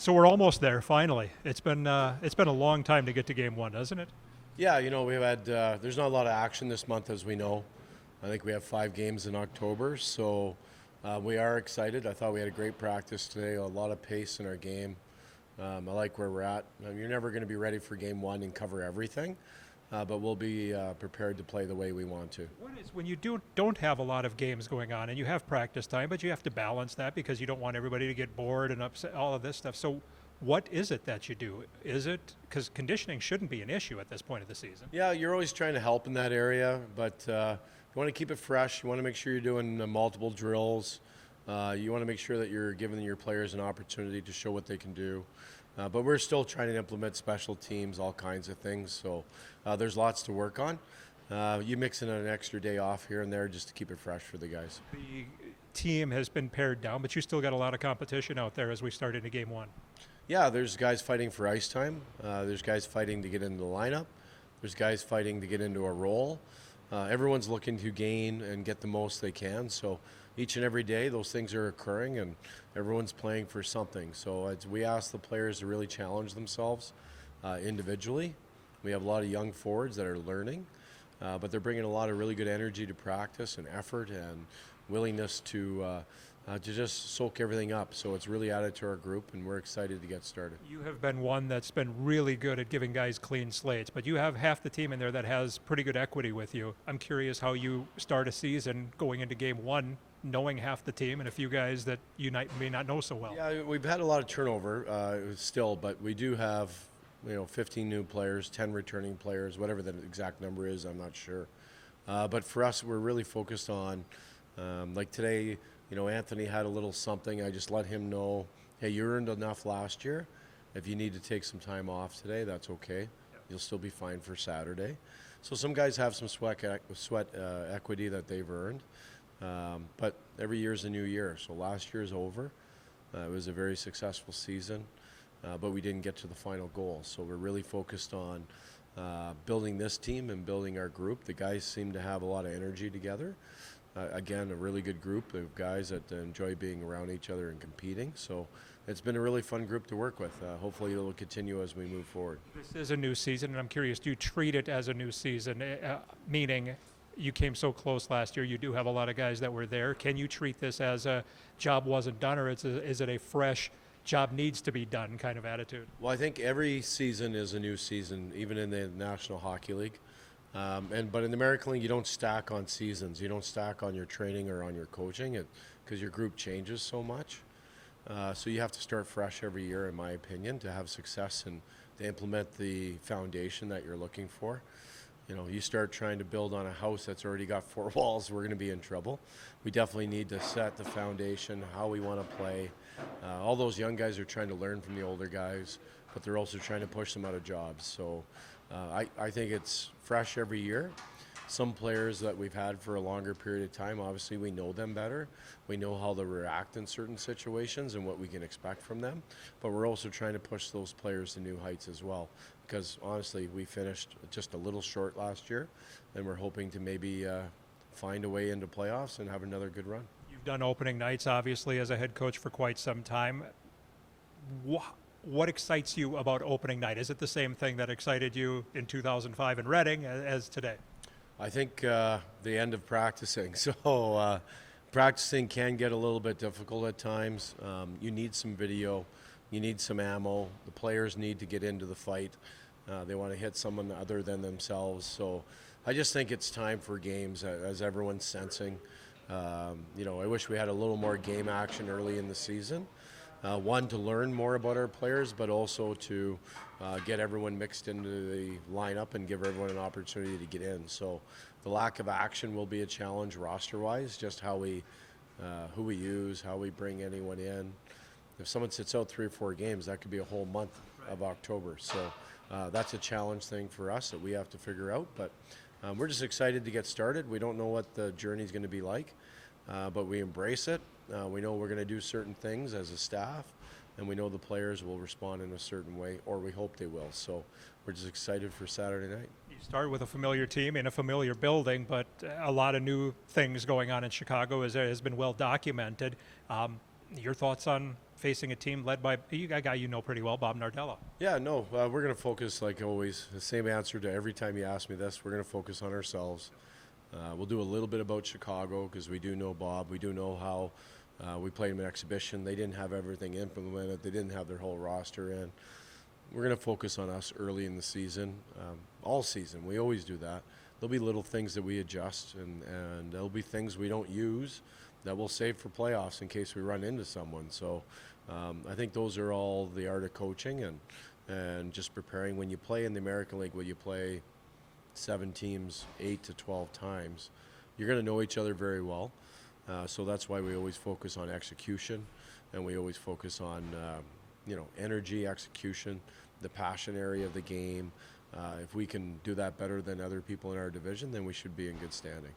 So we're almost there. Finally, it's been a long time to get to game one, doesn't it? Yeah, we've had, there's not a lot of action this month, as we know. I think we have 5 games in October, so we are excited. I thought we had a great practice today, a lot of pace in our game. I like where we're at. You're never going to be ready for game one and cover everything, but we'll be prepared to play the way we want to. What is when you don't have a lot of games going on and you have practice time, but you have to balance that because you don't want everybody to get bored and upset, all of this stuff. So what is it that you do? Is it because conditioning shouldn't be an issue at this point of the season? Yeah, you're always trying to help in that area, but you want to keep it fresh. You want to make sure you're doing multiple drills. You want to make sure that you're giving your players an opportunity to show what they can do. But we're still trying to implement special teams, all kinds of things. So there's lots to work on. You mix in an extra day off here and there just to keep it fresh for the guys. The team has been pared down, but you still got a lot of competition out there as we start into game one. Yeah, there's guys fighting for ice time. There's guys fighting to get into the lineup. There's guys fighting to get into a role. Everyone's looking to gain and get the most they can. So each and every day, those things are occurring, and everyone's playing for something. So we ask the players to really challenge themselves individually. We have a lot of young forwards that are learning, but they're bringing a lot of really good energy to practice and effort and willingness to just soak everything up. So it's really added to our group, and we're excited to get started. You have been one that's been really good at giving guys clean slates, but you have half the team in there that has pretty good equity with you. I'm curious how you start a season going into game one, knowing half the team and a few guys that you may not know so well. Yeah, we've had a lot of turnover still, but we do have 15 new players, 10 returning players, whatever the exact number is, I'm not sure. But for us, we're really focused on, like today, Anthony had a little something. I just let him know, hey, you earned enough last year. If you need to take some time off today, that's okay. Yep. You'll still be fine for Saturday. So some guys have some sweat equity that they've earned. But every year is a new year. So last year is over. It was a very successful season, but we didn't get to the final goal. So we're really focused on building this team and building our group. The guys seem to have a lot of energy together. Again, a really good group of guys that enjoy being around each other and competing. So it's been a really fun group to work with. Hopefully it'll continue as we move forward. This is a new season, and I'm curious, do you treat it as a new season, meaning you came so close last year, you do have a lot of guys that were there. Can you treat this as a job wasn't done, or is it a fresh job needs to be done kind of attitude? Well, I think every season is a new season, even in the National Hockey League. But in the American League, you don't stack on seasons. You don't stack on your training or on your coaching because your group changes so much. So you have to start fresh every year, in my opinion, to have success and to implement the foundation that you're looking for. You start trying to build on a house that's already got 4 walls, we're going to be in trouble. We definitely need to set the foundation, how we want to play. All those young guys are trying to learn from the older guys, but they're also trying to push them out of jobs. So I think it's fresh every year. Some players that we've had for a longer period of time, obviously we know them better. We know how they react in certain situations and what we can expect from them. But we're also trying to push those players to new heights as well. Because honestly, we finished just a little short last year, and we're hoping to maybe find a way into playoffs and have another good run. You've done opening nights, obviously, as a head coach for quite some time. What excites you about opening night? Is it the same thing that excited you in 2005 in Reading as today? I think the end of practicing. So practicing can get a little bit difficult at times. You need some video. You need some ammo. The players need to get into the fight. They want to hit someone other than themselves. So I just think it's time for games, as everyone's sensing. I wish we had a little more game action early in the season. One, to learn more about our players, but also to get everyone mixed into the lineup and give everyone an opportunity to get in. So the lack of action will be a challenge roster-wise, just how who we use, how we bring anyone in. If someone sits out 3 or 4 games, that could be a whole month of October. So that's a challenge thing for us that we have to figure out. But we're just excited to get started. We don't know what the journey is going to be like, but we embrace it. We know we're going to do certain things as a staff, and we know the players will respond in a certain way, or we hope they will. So we're just excited for Saturday night. You start with a familiar team in a familiar building, but a lot of new things going on in Chicago has been well documented. Your thoughts on facing a team led by a guy you know pretty well, Bob Nardella. Yeah, no, we're going to focus, like always, the same answer to every time you ask me this. We're going to focus on ourselves. We'll do a little bit about Chicago because we do know Bob. We do know how we played them in exhibition. They didn't have everything implemented. They didn't have their whole roster in. We're going to focus on us early in the season, all season. We always do that. There'll be little things that we adjust, and there'll be things we don't use that we'll save for playoffs in case we run into someone. So I think those are all the art of coaching and just preparing. When you play in the American League, where you play 7 teams 8 to 12 times, you're going to know each other very well. So that's why we always focus on execution, and we always focus on energy, execution, the passion area of the game. If we can do that better than other people in our division, then we should be in good standing.